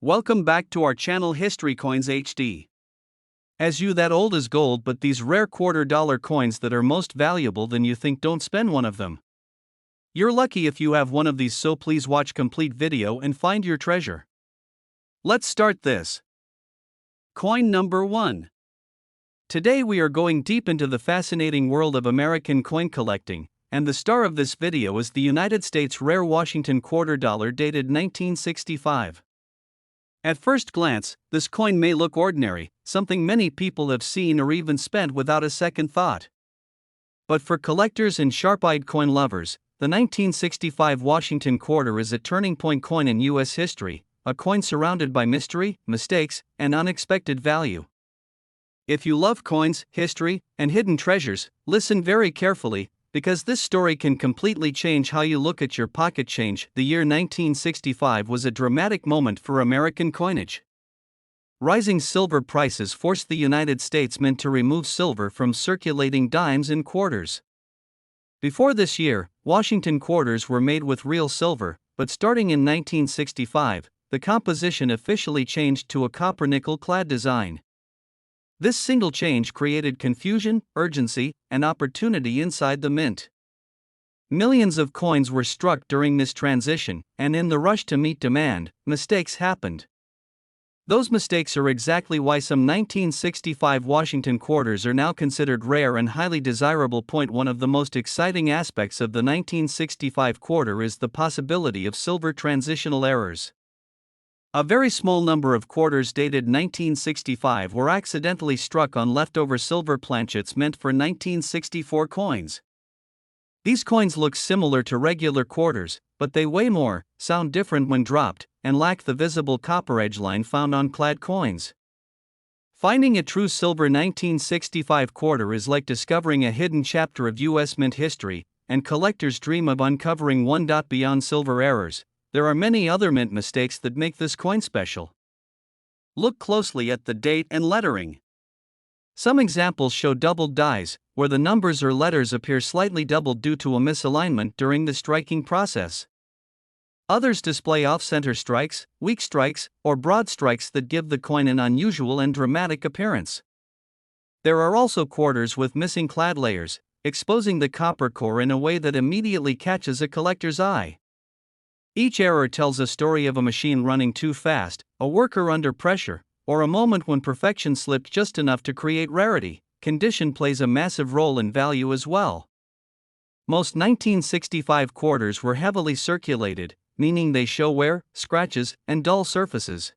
Welcome back to our channel History Coins HD. As you that old is gold, but these rare $quarter coins that are most valuable than you think, don't spend one of them. You're lucky if you have one of these, so please watch complete video and find your treasure. Let's start this. Coin number 1. Today we are going deep into the fascinating world of American coin collecting, and the star of this video is the United States rare Washington $quarter dated 1965. At first glance, this coin may look ordinary, something many people have seen or even spent without a second thought. But for collectors and sharp-eyed coin lovers, the 1965 Washington quarter is a turning point coin in U.S. history, a coin surrounded by mystery, mistakes, and unexpected value. If you love coins, history, and hidden treasures, listen very carefully, because this story can completely change how you look at your pocket change. The year 1965 was a dramatic moment for American coinage. Rising silver prices forced the United States Mint to remove silver from circulating dimes and quarters. Before this year, Washington quarters were made with real silver, but starting in 1965, the composition officially changed to a copper-nickel clad design. This single change created confusion, urgency, and opportunity inside the mint. Millions of coins were struck during this transition, and in the rush to meet demand, mistakes happened. Those mistakes are exactly why some 1965 Washington quarters are now considered rare and highly desirable. One of the most exciting aspects of the 1965 quarter is the possibility of silver transitional errors. A very small number of quarters dated 1965 were accidentally struck on leftover silver planchets meant for 1964 coins. These coins look similar to regular quarters, but they weigh more, sound different when dropped, and lack the visible copper edge line found on clad coins. Finding a true silver 1965 quarter is like discovering a hidden chapter of U.S. Mint history, and collectors dream of uncovering one. Beyond silver errors, there are many other mint mistakes that make this coin special. Look closely at the date and lettering. Some examples show doubled dies, where the numbers or letters appear slightly doubled due to a misalignment during the striking process. Others display off-center strikes, weak strikes, or broad strikes that give the coin an unusual and dramatic appearance. There are also quarters with missing clad layers, exposing the copper core in a way that immediately catches a collector's eye. Each error tells a story of a machine running too fast, a worker under pressure, or a moment when perfection slipped just enough to create rarity. Condition plays a massive role in value as well. Most 1965 quarters were heavily circulated, meaning they show wear, scratches, and dull surfaces.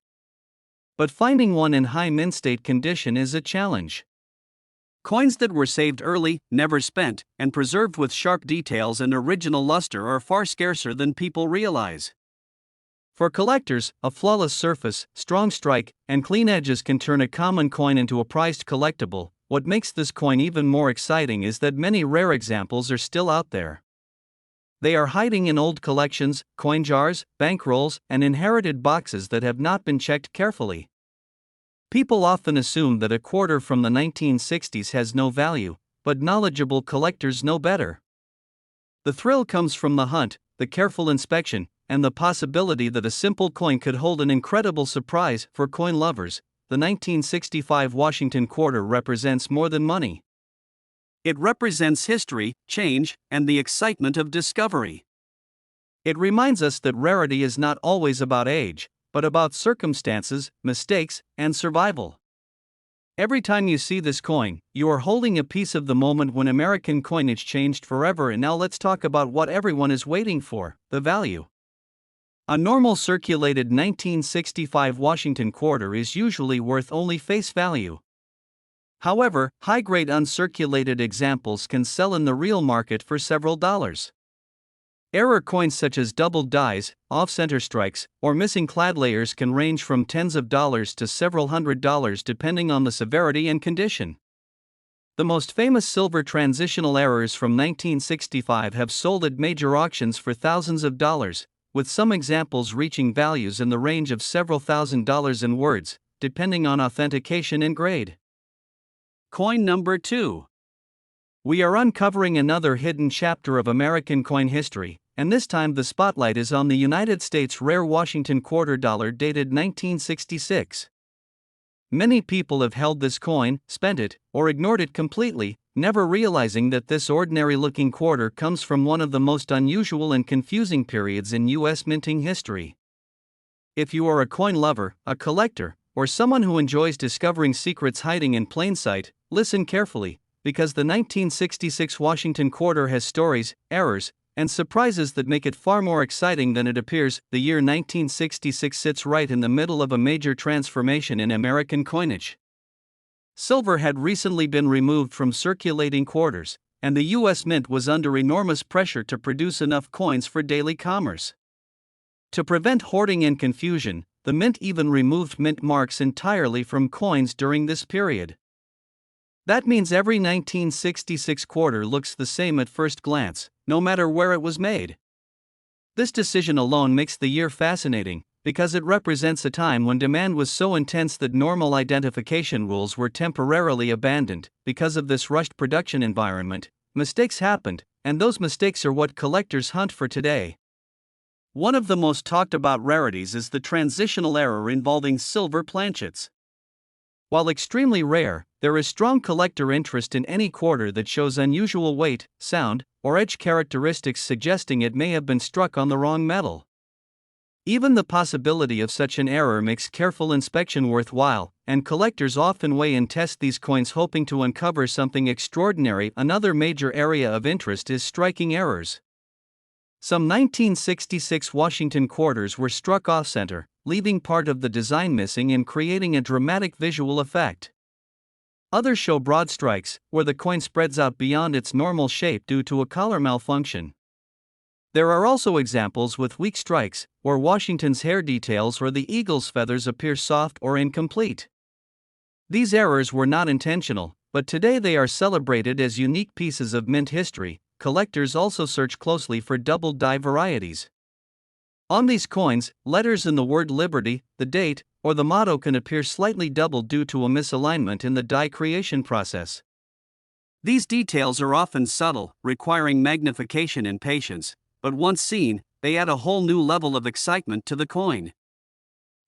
But finding one in high mint state condition is a challenge. Coins that were saved early, never spent, and preserved with sharp details and original luster are far scarcer than people realize. For collectors, a flawless surface, strong strike, and clean edges can turn a common coin into a prized collectible. What makes this coin even more exciting is that many rare examples are still out there. They are hiding in old collections, coin jars, bankrolls, and inherited boxes that have not been checked carefully. People often assume that a quarter from the 1960s has no value, but knowledgeable collectors know better. The thrill comes from the hunt, the careful inspection, and the possibility that a simple coin could hold an incredible surprise. For coin lovers, the 1965 Washington quarter represents more than money. It represents history, change, and the excitement of discovery. It reminds us that rarity is not always about age, but about circumstances, mistakes, and survival. Every time you see this coin, you are holding a piece of the moment when American coinage changed forever. And now let's talk about what everyone is waiting for: the value. A normal circulated 1965 Washington quarter is usually worth only face value. However, high-grade uncirculated examples can sell in the real market for several dollars. Error coins such as doubled dies, off-center strikes, or missing clad layers can range from tens of dollars to several $100s depending on the severity and condition. The most famous silver transitional errors from 1965 have sold at major auctions for thousands of dollars, with some examples reaching values in the range of several $1,000s in words, depending on authentication and grade. Coin number 2. We are uncovering another hidden chapter of American coin history, and this time the spotlight is on the United States rare Washington quarter dollar dated 1966. Many people have held this coin, spent it, or ignored it completely, never realizing that this ordinary-looking quarter comes from one of the most unusual and confusing periods in U.S. minting history. If you are a coin lover, a collector, or someone who enjoys discovering secrets hiding in plain sight, listen carefully, because the 1966 Washington quarter has stories, errors, and surprises that make it far more exciting than it appears. The year 1966 sits right in the middle of a major transformation in American coinage. Silver had recently been removed from circulating quarters, and the U.S. Mint was under enormous pressure to produce enough coins for daily commerce. To prevent hoarding and confusion, the Mint even removed mint marks entirely from coins during this period. That means every 1966 quarter looks the same at first glance, no matter where it was made. This decision alone makes the year fascinating, because it represents a time when demand was so intense that normal identification rules were temporarily abandoned. Because of this rushed production environment, mistakes happened, and those mistakes are what collectors hunt for today. One of the most talked about rarities is the transitional error involving silver planchets. While extremely rare, there is strong collector interest in any quarter that shows unusual weight, sound, or edge characteristics suggesting it may have been struck on the wrong metal. Even the possibility of such an error makes careful inspection worthwhile, and collectors often weigh and test these coins hoping to uncover something extraordinary. Another major area of interest is striking errors. Some 1966 Washington quarters were struck off-center, leaving part of the design missing and creating a dramatic visual effect. Others show broad strikes, where the coin spreads out beyond its normal shape due to a collar malfunction. There are also examples with weak strikes, where Washington's hair details or the eagle's feathers appear soft or incomplete. These errors were not intentional, but today they are celebrated as unique pieces of mint history. Collectors also search closely for double die varieties. On these coins, letters in the word Liberty, the date, or the motto can appear slightly doubled due to a misalignment in the die creation process. These details are often subtle, requiring magnification and patience, but once seen, they add a whole new level of excitement to the coin.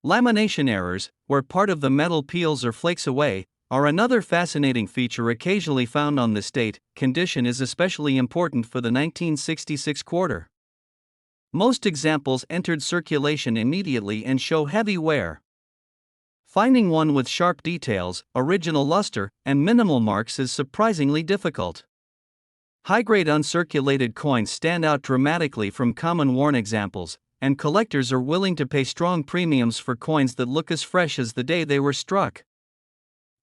Lamination errors, where part of the metal peels or flakes away, are another fascinating feature occasionally found on this date. Condition is especially important for the 1966 quarter. Most examples entered circulation immediately and show heavy wear. Finding one with sharp details, original luster, and minimal marks is surprisingly difficult. High-grade uncirculated coins stand out dramatically from common worn examples, and collectors are willing to pay strong premiums for coins that look as fresh as the day they were struck.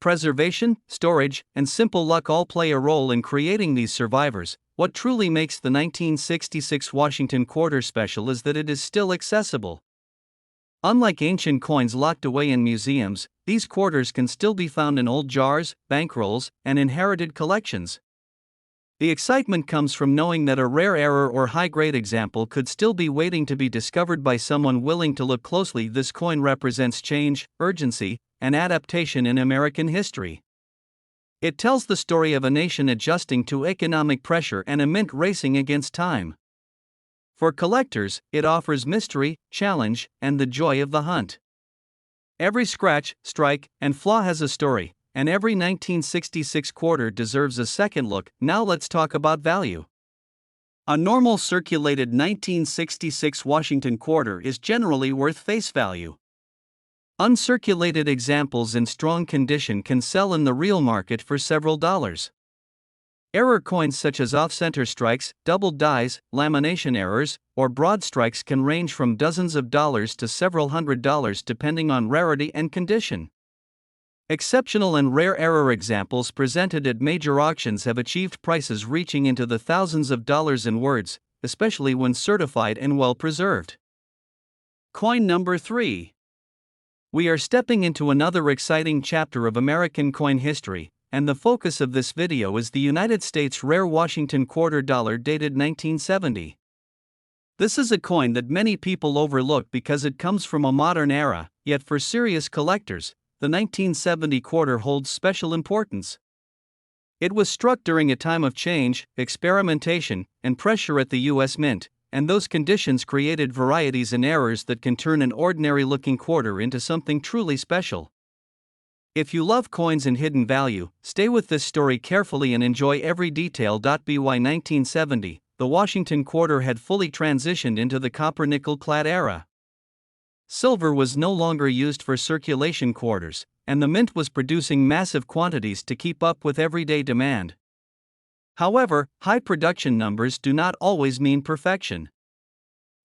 Preservation, storage, and simple luck all play a role in creating these survivors. What truly makes the 1966 Washington quarter special is that it is still accessible. Unlike ancient coins locked away in museums, these quarters can still be found in old jars, bankrolls, and inherited collections. The excitement comes from knowing that a rare error or high-grade example could still be waiting to be discovered by someone willing to look closely. This coin represents change, urgency, and adaptation in American history. It tells the story of a nation adjusting to economic pressure and a mint racing against time. For collectors, it offers mystery, challenge, and the joy of the hunt. Every scratch, strike, and flaw has a story, and every 1966 quarter deserves a second look. Now let's talk about value. A normal circulated 1966 Washington quarter is generally worth face value. Uncirculated examples in strong condition can sell in the real market for several dollars. Error coins such as off-center strikes, doubled dies, lamination errors, or broad strikes can range from dozens of dollars to several $100s depending on rarity and condition. Exceptional and rare error examples presented at major auctions have achieved prices reaching into the thousands of dollars in words, especially when certified and well preserved. Coin number 3. We are stepping into another exciting chapter of American coin history, and the focus of this video is the United States rare Washington quarter dollar dated 1970. This is a coin that many people overlook because it comes from a modern era, yet for serious collectors, the 1970 quarter holds special importance. It was struck during a time of change, experimentation, and pressure at the U.S. Mint, and those conditions created varieties and errors that can turn an ordinary-looking quarter into something truly special. If you love coins and hidden value, stay with this story carefully and enjoy every detail. By 1970, the Washington quarter had fully transitioned into the copper-nickel-clad era. Silver was no longer used for circulation quarters, and the mint was producing massive quantities to keep up with everyday demand. However, high production numbers do not always mean perfection.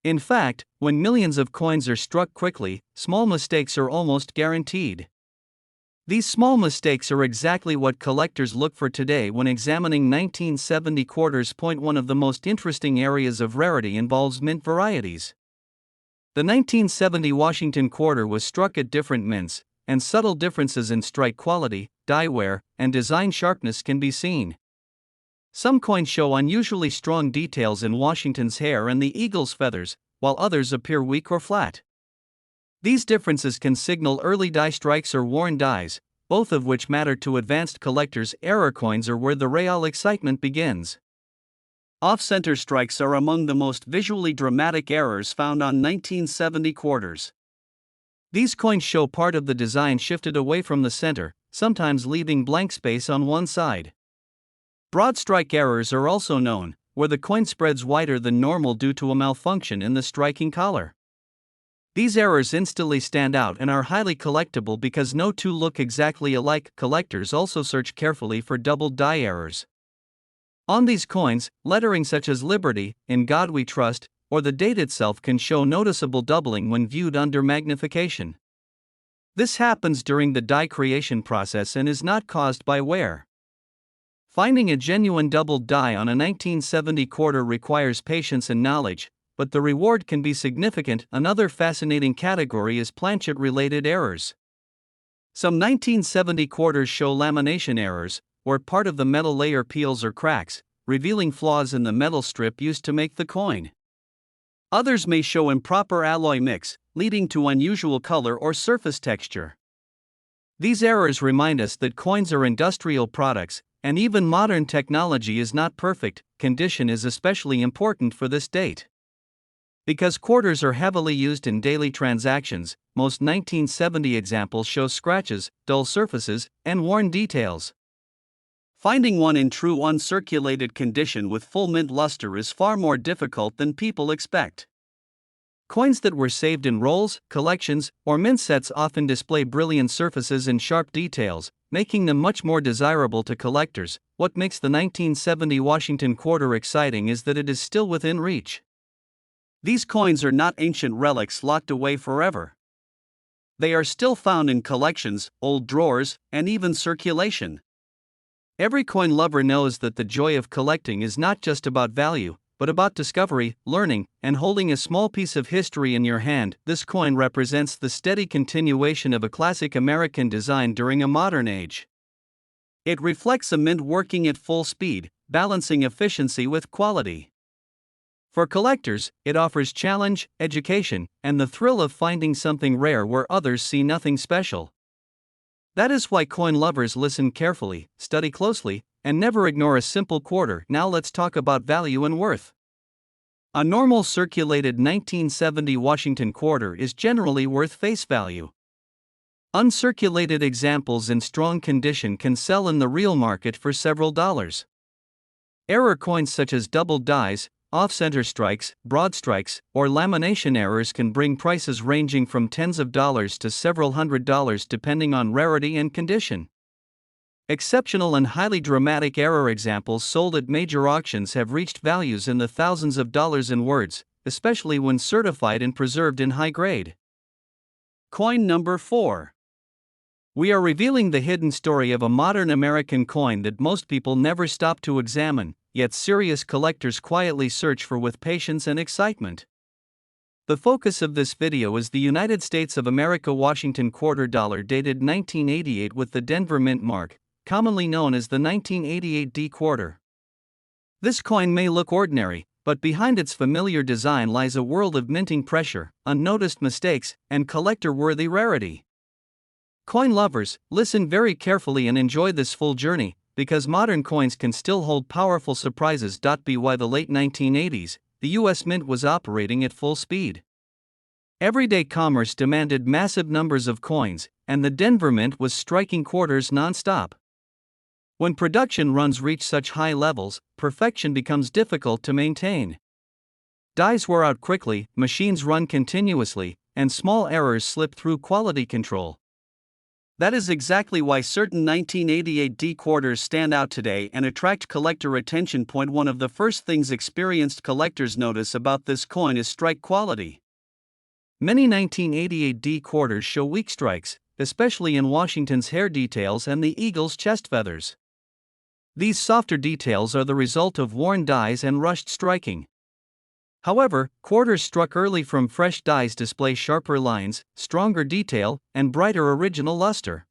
In fact, when millions of coins are struck quickly, small mistakes are almost guaranteed. These small mistakes are exactly what collectors look for today when examining 1970 quarters. One of the most interesting areas of rarity involves mint varieties. The 1970 Washington quarter was struck at different mints, and subtle differences in strike quality, die wear, and design sharpness can be seen. Some coins show unusually strong details in Washington's hair and the eagle's feathers, while others appear weak or flat. These differences can signal early die strikes or worn dies, both of which matter to advanced collectors. Error coins are where the real excitement begins. Off-center strikes are among the most visually dramatic errors found on 1970 quarters. These coins show part of the design shifted away from the center, sometimes leaving blank space on one side. Broad strike errors are also known, where the coin spreads wider than normal due to a malfunction in the striking collar. These errors instantly stand out and are highly collectible because no two look exactly alike. Collectors also search carefully for doubled die errors. On these coins, lettering such as Liberty, In God We Trust, or the date itself can show noticeable doubling when viewed under magnification. This happens during the die creation process and is not caused by wear. Finding a genuine doubled die on a 1970 quarter requires patience and knowledge, but the reward can be significant. Another fascinating category is planchet-related errors. Some 1970 quarters show lamination errors, where part of the metal layer peels or cracks, revealing flaws in the metal strip used to make the coin. Others may show improper alloy mix, leading to unusual color or surface texture. These errors remind us that coins are industrial products, and even modern technology is not perfect. Condition is especially important for this date. Because quarters are heavily used in daily transactions, most 1970 examples show scratches, dull surfaces, and worn details. Finding one in true uncirculated condition with full mint luster is far more difficult than people expect. Coins that were saved in rolls, collections, or mint sets often display brilliant surfaces and sharp details, making them much more desirable to collectors. What makes the 1970 Washington quarter exciting is that it is still within reach. These coins are not ancient relics locked away forever. They are still found in collections, old drawers, and even circulation. Every coin lover knows that the joy of collecting is not just about value, but about discovery, learning, and holding a small piece of history in your hand. This coin represents the steady continuation of a classic American design during a modern age. It reflects a mint working at full speed, balancing efficiency with quality. For collectors, it offers challenge, education, and the thrill of finding something rare where others see nothing special. That is why coin lovers listen carefully, study closely, and never ignore a simple quarter. Now let's talk about value and worth. A normal circulated 1970 Washington quarter is generally worth face value. Uncirculated examples in strong condition can sell in the real market for several dollars. Error coins such as doubled dies, off-center strikes, broad strikes, or lamination errors can bring prices ranging from tens of dollars to several $100s depending on rarity and condition. Exceptional and highly dramatic error examples sold at major auctions have reached values in the thousands of dollars in words, especially when certified and preserved in high grade. Coin number 4. We are revealing the hidden story of a modern American coin that most people never stop to examine, yet serious collectors quietly search for with patience and excitement. The focus of this video is the United States of America Washington quarter dollar dated 1988 with the Denver Mint mark, commonly known as the 1988 D quarter. This coin may look ordinary, but behind its familiar design lies a world of minting pressure, unnoticed mistakes, and collector-worthy rarity. Coin lovers, listen very carefully and enjoy this full journey, because modern coins can still hold powerful surprises. By the late 1980s, the U.S. Mint was operating at full speed. Everyday commerce demanded massive numbers of coins, and the Denver Mint was striking quarters non-stop. When production runs reach such high levels, perfection becomes difficult to maintain. Dies wear out quickly, machines run continuously, and small errors slip through quality control. That is exactly why certain 1988 D quarters stand out today and attract collector attention. One of the first things experienced collectors notice about this coin is strike quality. Many 1988 D quarters show weak strikes, especially in Washington's hair details and the eagle's chest feathers. These softer details are the result of worn dies and rushed striking. However, quarters struck early from fresh dies display sharper lines, stronger detail, and brighter original luster.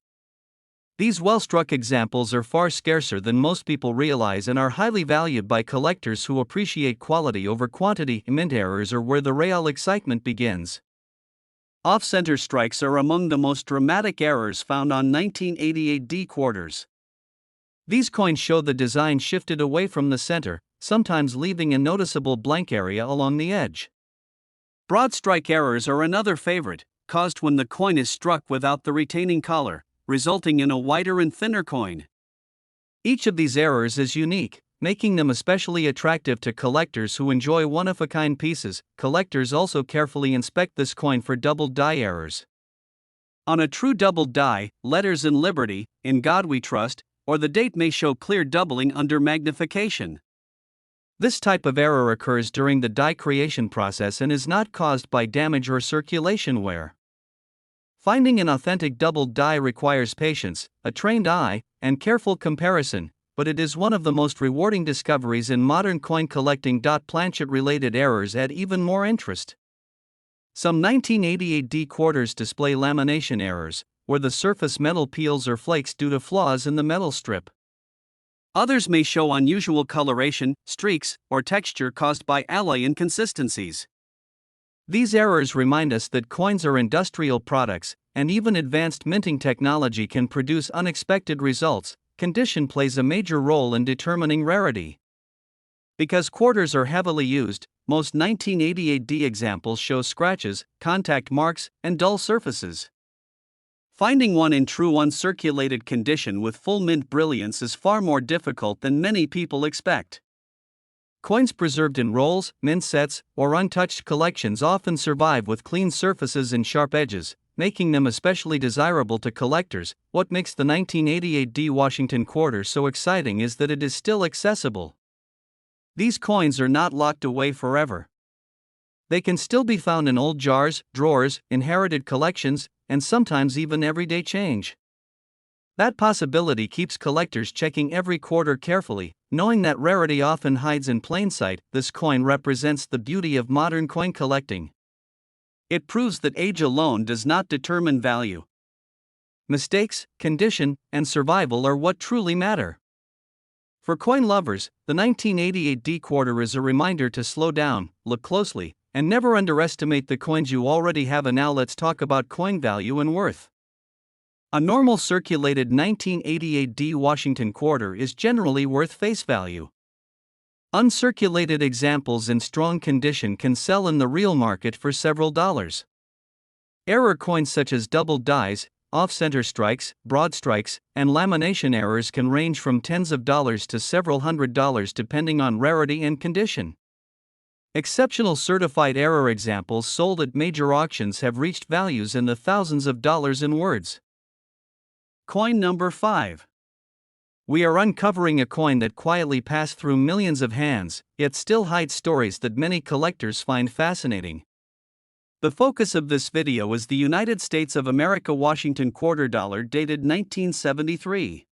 These well-struck examples are far scarcer than most people realize and are highly valued by collectors who appreciate quality over quantity. Mint errors are where the real excitement begins. Off-center strikes are among the most dramatic errors found on 1988 D quarters. These coins show the design shifted away from the center, sometimes leaving a noticeable blank area along the edge. Broad strike errors are another favorite, caused when the coin is struck without the retaining collar, resulting in a wider and thinner coin. Each of these errors is unique, making them especially attractive to collectors who enjoy one-of-a-kind pieces. Collectors also carefully inspect this coin for doubled die errors. On a true doubled die, letters "In Liberty," "In God We Trust," or the date may show clear doubling under magnification. This type of error occurs during the die creation process and is not caused by damage or circulation wear. Finding an authentic doubled die requires patience, a trained eye, and careful comparison, but it is one of the most rewarding discoveries in modern coin collecting. Planchet-related errors add even more interest. Some 1988 D quarters display lamination errors, where the surface metal peels or flakes due to flaws in the metal strip. Others may show unusual coloration, streaks, or texture caused by alloy inconsistencies. These errors remind us that coins are industrial products, and even advanced minting technology can produce unexpected results. Condition plays a major role in determining rarity. Because quarters are heavily used, most 1988 D examples show scratches, contact marks, and dull surfaces. Finding one in true uncirculated condition with full mint brilliance is far more difficult than many people expect. Coins preserved in rolls, mint sets, or untouched collections often survive with clean surfaces and sharp edges, making them especially desirable to collectors. What makes the 1988 D Washington quarter so exciting is that it is still accessible. These coins are not locked away forever. They can still be found in old jars, drawers, inherited collections, and sometimes even everyday change. That possibility keeps collectors checking every quarter carefully, knowing that rarity often hides in plain sight. This coin represents the beauty of modern coin collecting. It proves that age alone does not determine value. Mistakes, condition, and survival are what truly matter. For coin lovers, the 1988 D quarter is a reminder to slow down, look closely, and never underestimate the coins you already have. And now let's talk about coin value and worth. A normal circulated 1988 D Washington quarter is generally worth face value. Uncirculated examples in strong condition can sell in the real market for several dollars. Error coins such as doubled dies, off-center strikes, broad strikes, and lamination errors can range from tens of dollars to several $100s depending on rarity and condition. Exceptional certified error examples sold at major auctions have reached values in the thousands of dollars in words. Coin number 5. We are uncovering a coin that quietly passed through millions of hands, yet still hides stories that many collectors find fascinating. The focus of this video is the United States of America Washington quarter dollar dated 1973.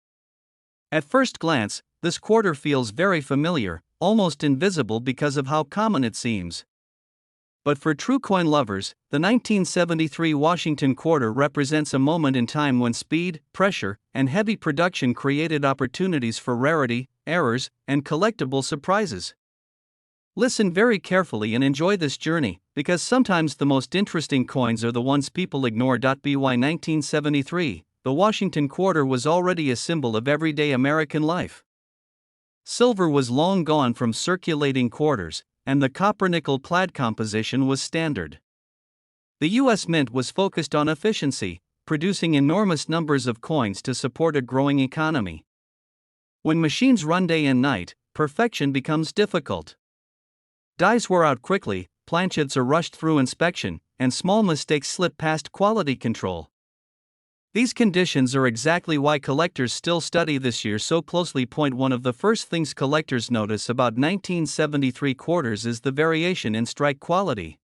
At first glance, this quarter feels very familiar, almost invisible because of how common it seems. But for true coin lovers, the 1973 Washington quarter represents a moment in time when speed, pressure, and heavy production created opportunities for rarity, errors, and collectible surprises. Listen very carefully and enjoy this journey, because sometimes the most interesting coins are the ones people ignore. By 1973, the Washington quarter was already a symbol of everyday American life. Silver was long gone from circulating quarters, and the copper-nickel clad composition was standard. The U.S. Mint was focused on efficiency, producing enormous numbers of coins to support a growing economy. When machines run day and night, perfection becomes difficult. Dies wear out quickly, planchets are rushed through inspection, and small mistakes slip past quality control. These conditions are exactly why collectors still study this year so closely. One of the first things collectors notice about 1973 quarters is the variation in strike quality.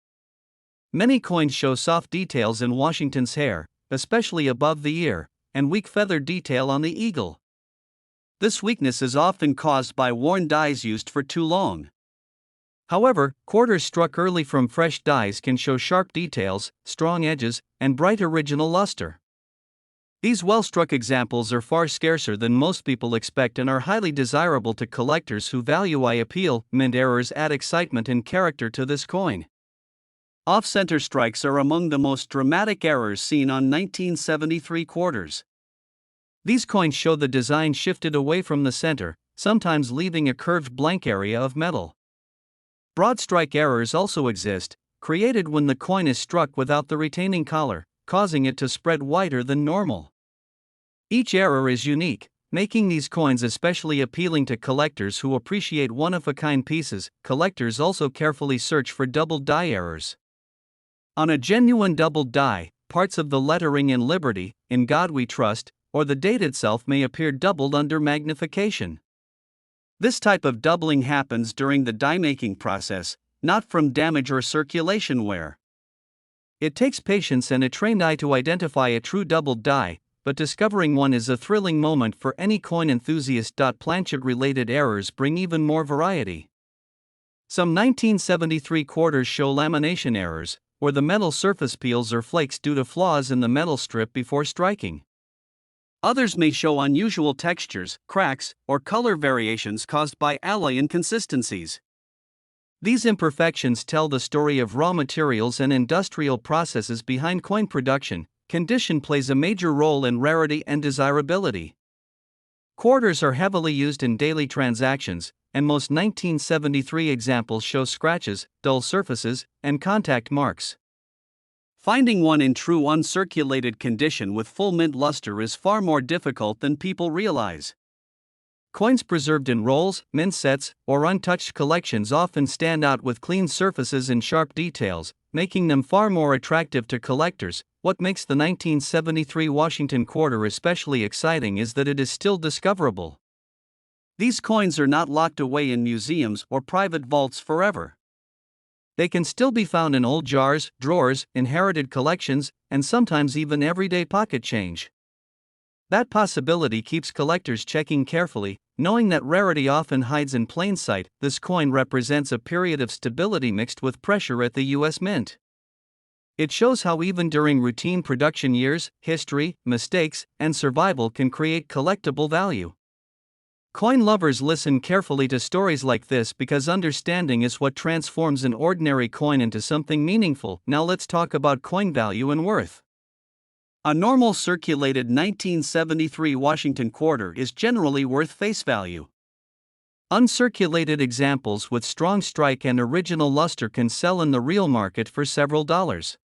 Many coins show soft details in Washington's hair, especially above the ear, and weak feathered detail on the eagle. This weakness is often caused by worn dies used for too long. However, quarters struck early from fresh dies can show sharp details, strong edges, and bright original luster. These well-struck examples are far scarcer than most people expect and are highly desirable to collectors who value eye appeal. Mint errors add excitement and character to this coin. Off-center strikes are among the most dramatic errors seen on 1973 quarters. These coins show the design shifted away from the center, sometimes leaving a curved blank area of metal. Broad strike errors also exist, created when the coin is struck without the retaining collar, causing it to spread wider than normal. Each error is unique, making these coins especially appealing to collectors who appreciate one-of-a-kind pieces. Collectors also carefully search for doubled die errors. On a genuine doubled die, parts of the lettering in Liberty, In God We Trust, or the date itself may appear doubled under magnification. This type of doubling happens during the die-making process, not from damage or circulation wear. It takes patience and a trained eye to identify a true doubled die, but discovering one is a thrilling moment for any coin enthusiast. Planchet-related errors bring even more variety. Some 1973 quarters show lamination errors, where the metal surface peels or flakes due to flaws in the metal strip before striking. Others may show unusual textures, cracks, or color variations caused by alloy inconsistencies. These imperfections tell the story of raw materials and industrial processes behind coin production. Condition plays a major role in rarity and desirability. Quarters are heavily used in daily transactions, and most 1973 examples show scratches, dull surfaces, and contact marks. Finding one in true uncirculated condition with full mint luster is far more difficult than people realize. Coins preserved in rolls, mint sets, or untouched collections often stand out with clean surfaces and sharp details, making them far more attractive to collectors. What makes the 1973 Washington quarter especially exciting is that it is still discoverable. These coins are not locked away in museums or private vaults forever. They can still be found in old jars, drawers, inherited collections, and sometimes even everyday pocket change. That possibility keeps collectors checking carefully, knowing that rarity often hides in plain sight. This coin represents a period of stability mixed with pressure at the U.S. Mint. It shows how even during routine production years, history, mistakes, and survival can create collectible value. Coin lovers listen carefully to stories like this because understanding is what transforms an ordinary coin into something meaningful. Now let's talk about coin value and worth. A normal circulated 1973 Washington quarter is generally worth face value. Uncirculated examples with strong strike and original luster can sell in the real market for several dollars.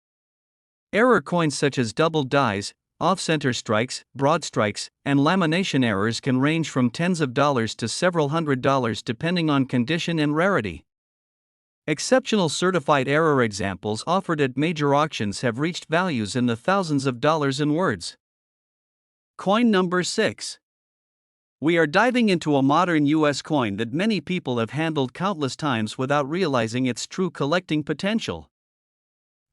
Error coins such as doubled dies, off-center strikes, broad strikes, and lamination errors can range from tens of dollars to several $100s depending on condition and rarity. Exceptional certified error examples offered at major auctions have reached values in the thousands of dollars in words. Coin number 6. We are diving into a modern U.S. coin that many people have handled countless times without realizing its true collecting potential.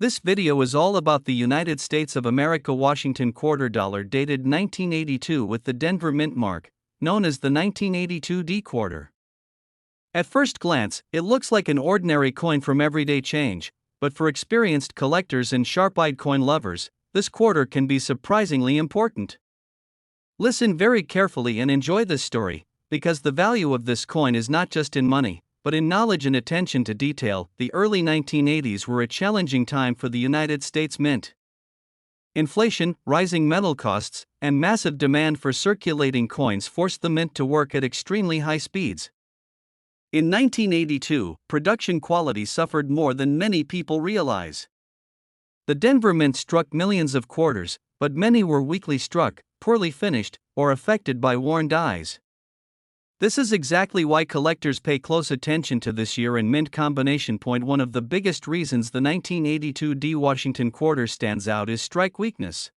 This video is all about the United States of America Washington quarter dollar dated 1982 with the Denver Mint mark, known as the 1982 D quarter. At first glance, it looks like an ordinary coin from everyday change, but for experienced collectors and sharp-eyed coin lovers, this quarter can be surprisingly important. Listen very carefully and enjoy this story, because the value of this coin is not just in money, but in knowledge and attention to detail. The early 1980s were a challenging time for the United States Mint. Inflation, rising metal costs, and massive demand for circulating coins forced the mint to work at extremely high speeds. In 1982, production quality suffered more than many people realize. The Denver Mint struck millions of quarters, but many were weakly struck, poorly finished, or affected by worn dies. This is exactly why collectors pay close attention to this year and mint combination. One of the biggest reasons the 1982 D Washington quarter stands out is strike weakness.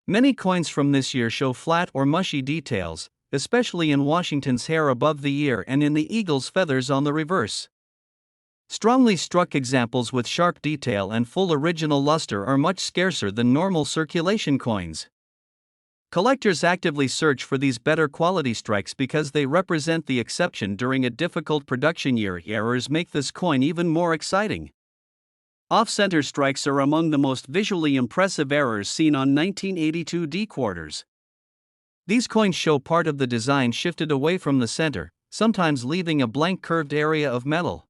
Many coins from this year show flat or mushy details, especially in Washington's hair above the ear and in the eagle's feathers on the reverse. Strongly struck examples with sharp detail and full original luster are much scarcer than normal circulation coins. Collectors actively search for these better quality strikes because they represent the exception during a difficult production year. Errors make this coin even more exciting. Off-center strikes are among the most visually impressive errors seen on 1982 D quarters. These coins show part of the design shifted away from the center, sometimes leaving a blank curved area of metal.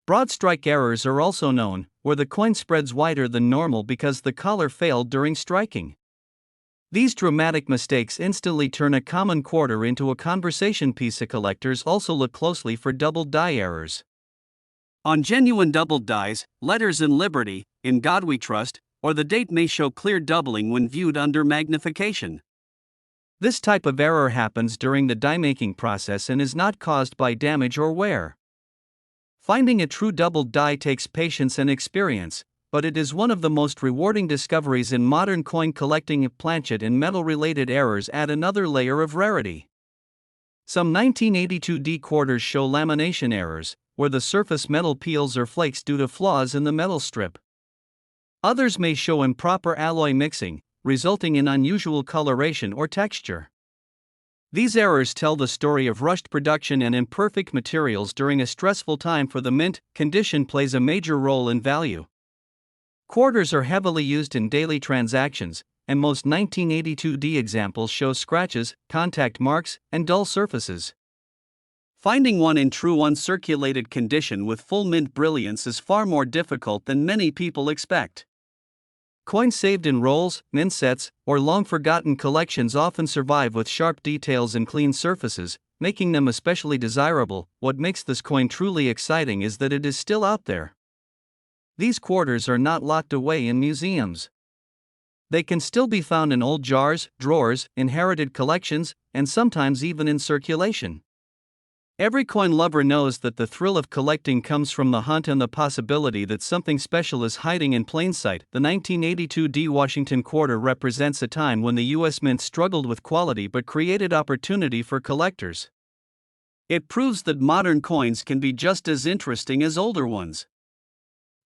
Broad strike errors are also known, where the coin spreads wider than normal because the collar failed during striking. These dramatic mistakes instantly turn a common quarter into a conversation piece. Collectors also look closely for doubled die errors. On genuine doubled dies, letters in Liberty, In God We Trust, or the date may show clear doubling when viewed under magnification. This type of error happens during the die-making process and is not caused by damage or wear. Finding a true doubled die takes patience and experience, but it is one of the most rewarding discoveries in modern coin collecting. Planchet and metal-related errors add another layer of rarity. Some 1982 D quarters show lamination errors, where the surface metal peels or flakes due to flaws in the metal strip. Others may show improper alloy mixing, resulting in unusual coloration or texture. These errors tell the story of rushed production and imperfect materials during a stressful time for the mint. Condition plays a major role in value. Quarters are heavily used in daily transactions, and most 1982 D examples show scratches, contact marks, and dull surfaces. Finding one in true uncirculated condition with full mint brilliance is far more difficult than many people expect. Coins saved in rolls, mint sets, or long-forgotten collections often survive with sharp details and clean surfaces, making them especially desirable. What makes this coin truly exciting is that it is still out there. These quarters are not locked away in museums. They can still be found in old jars, drawers, inherited collections, and sometimes even in circulation. Every coin lover knows that the thrill of collecting comes from the hunt and the possibility that something special is hiding in plain sight. The 1982 D Washington quarter represents a time when the U.S. Mint struggled with quality but created opportunity for collectors. It proves that modern coins can be just as interesting as older ones.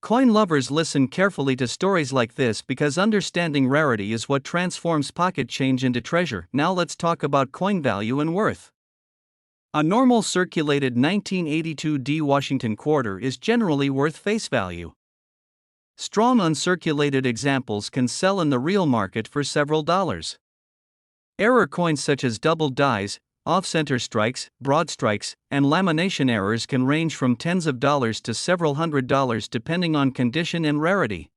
Coin lovers listen carefully to stories like this because understanding rarity is what transforms pocket change into treasure. Now let's talk about coin value and worth. A normal circulated 1982 D Washington quarter is generally worth face value. Strong uncirculated examples can sell in the real market for several dollars. Error coins such as doubled dies, off-center strikes, broad strikes, and lamination errors can range from tens of dollars to several $100s depending on condition and rarity.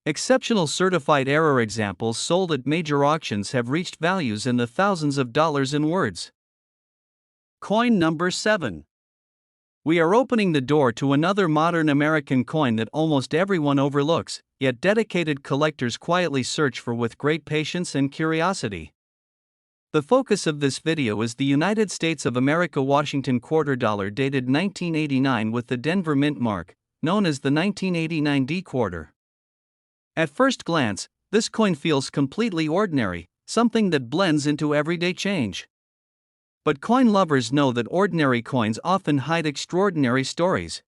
Exceptional certified error examples sold at major auctions have reached values in the thousands of dollars in words. Coin number 7. We are opening the door to another modern American coin that almost everyone overlooks, yet dedicated collectors quietly search for with great patience and curiosity. The focus of this video is the United States of America Washington quarter dollar dated 1989 with the Denver Mint mark, known as the 1989 D quarter. At first glance, this coin feels completely ordinary, something that blends into everyday change. But coin lovers know that ordinary coins often hide extraordinary stories.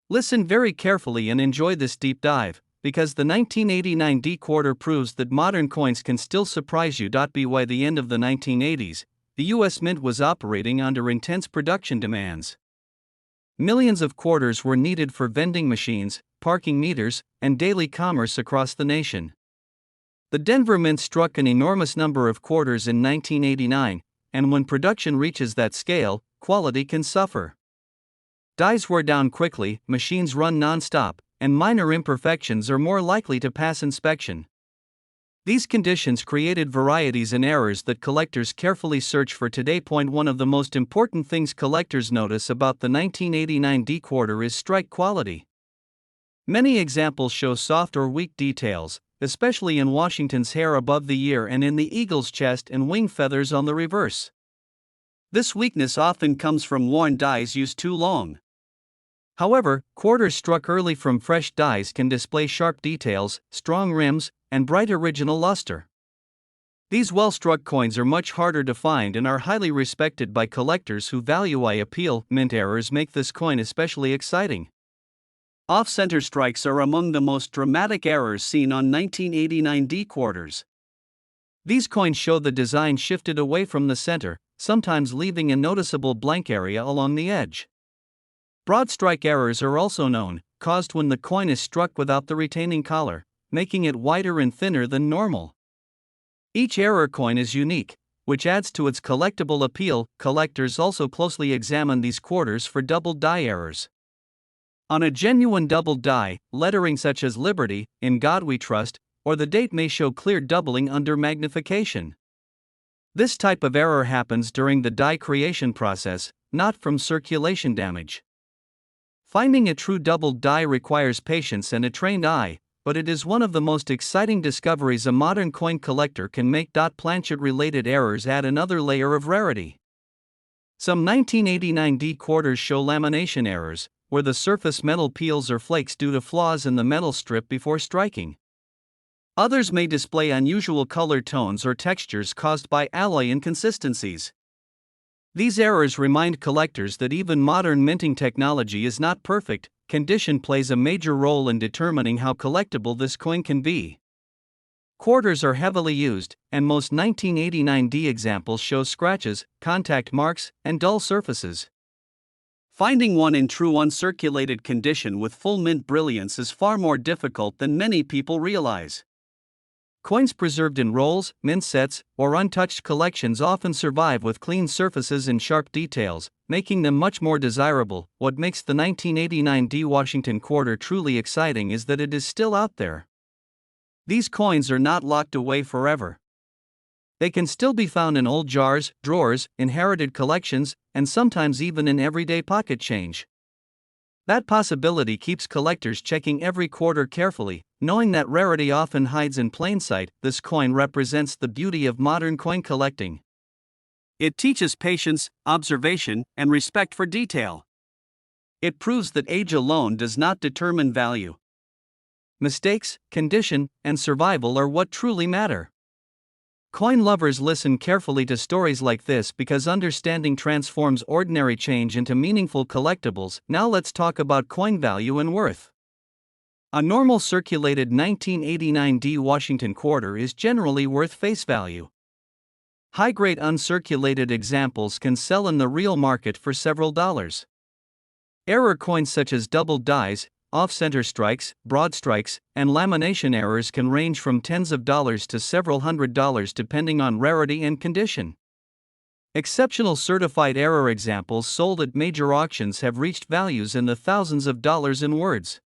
Listen very carefully and enjoy this deep dive, because the 1989 D quarter proves that modern coins can still surprise you. By the end of the 1980s, the U.S. Mint was operating under intense production demands. Millions of quarters were needed for vending machines, parking meters, and daily commerce across the nation. The Denver Mint struck an enormous number of quarters in 1989, and when production reaches that scale, quality can suffer. Dies wear down quickly, machines run non-stop, and minor imperfections are more likely to pass inspection. These conditions created varieties and errors that collectors carefully search for today. One of the most important things collectors notice about the 1989 D quarter is strike quality. Many examples show soft or weak details, especially in Washington's hair above the ear and in the eagle's chest and wing feathers on the reverse. This weakness often comes from worn dies used too long. However, quarters struck early from fresh dies can display sharp details, strong rims, and bright original luster. These well-struck coins are much harder to find and are highly respected by collectors who value eye appeal. Mint errors make this coin especially exciting. Off-center strikes are among the most dramatic errors seen on 1989 D quarters. These coins show the design shifted away from the center, sometimes leaving a noticeable blank area along the edge. Broad strike errors are also known, caused when the coin is struck without the retaining collar, making it wider and thinner than normal. Each error coin is unique, which adds to its collectible appeal. Collectors also closely examine these quarters for double die errors. On a genuine double die, lettering such as Liberty, In God We Trust, or the date may show clear doubling under magnification. This type of error happens during the die creation process, not from circulation damage. Finding a true double die requires patience and a trained eye, but it is one of the most exciting discoveries a modern coin collector can make. Planchet-related errors add another layer of rarity. Some 1989 D quarters show lamination errors, where the surface metal peels or flakes due to flaws in the metal strip before striking. Others may display unusual color tones or textures caused by alloy inconsistencies. These errors remind collectors that even modern minting technology is not perfect. Condition plays a major role in determining how collectible this coin can be. Quarters are heavily used, and most 1989 D examples show scratches, contact marks, and dull surfaces. Finding one in true uncirculated condition with full mint brilliance is far more difficult than many people realize. Coins preserved in rolls, mint sets, or untouched collections often survive with clean surfaces and sharp details, making them much more desirable. What makes the 1989 D Washington quarter truly exciting is that it is still out there. These coins are not locked away forever. They can still be found in old jars, drawers, inherited collections, and sometimes even in everyday pocket change. That possibility keeps collectors checking every quarter carefully, knowing that rarity often hides in plain sight. This coin represents the beauty of modern coin collecting. It teaches patience, observation, and respect for detail. It proves that age alone does not determine value. Mistakes, condition, and survival are what truly matter. Coin lovers listen carefully to stories like this because understanding transforms ordinary change into meaningful collectibles. Now let's talk about coin value and worth. A normal circulated 1989 D Washington quarter is generally worth face value. High-grade uncirculated examples can sell in the real market for several dollars. Error coins such as double dies, off-center strikes, broad strikes, and lamination errors can range from tens of dollars to several $100s depending on rarity and condition. Exceptional certified error examples sold at major auctions have reached values in the thousands of dollars in words.